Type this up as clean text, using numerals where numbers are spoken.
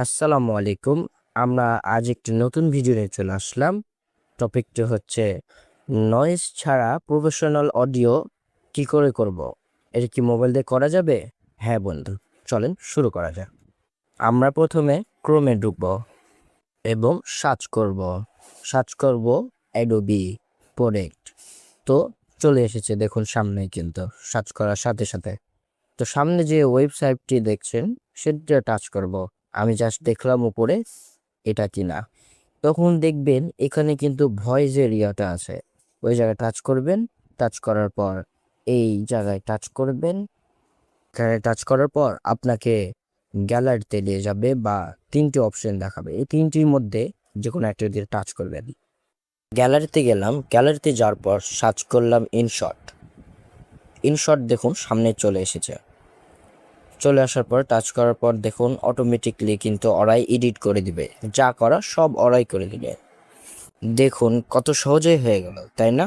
আসসালামু আলাইকুম। আমরা আজ একটি নতুন ভিডিও নিয়ে চলে আসলাম। টপিকটি হচ্ছে নয়েজ ছাড়া প্রফেশনাল অডিও কি করে করব। এটা কি মোবাইল দিয়ে করা যাবে? হ্যাঁ বন্ধু, চলেন শুরু করা যাক। আমরা প্রথমে ক্রোমে ঢুকব এবং সার্চ করব অ্যাডোবি প্রোডাক্ট। তো চলে এসেছে, দেখুন সামনেই কিন্তু সার্চ করার সাথে সাথে। তো সামনে যে ওয়েবসাইটটি দেখছেন সেটা টাচ করব। আমি জাস্ট দেখলাম উপরে এটা কিনা। তখন দেখবেন এখানে কিন্তু ভয়েস এরিয়াটা আছে, ওই জায়গায় টাচ করবেন। টাচ করার পর এই জায়গায় টাচ করবেন। এখানে টাচ করার পর আপনাকে গ্যালারিতে নিয়ে যাবে বা তিনটি অপশন দেখাবে। এই তিনটির মধ্যে যে কোনো একটা দিয়ে টাচ করবেন। গ্যালারিতে গেলাম, গ্যালারিতে যাওয়ার পর সার্চ করলাম ইনশট দেখুন সামনে চলে এসেছে। চলে আসার পর টাচ করার পর দেখুন অটোমেটিকলি কিন্তু ওরাই এডিট করে দিবে, যা করা সব ওরাই করে দিবে। দেখুন কত সহজেই হয়ে গেল, তাই না?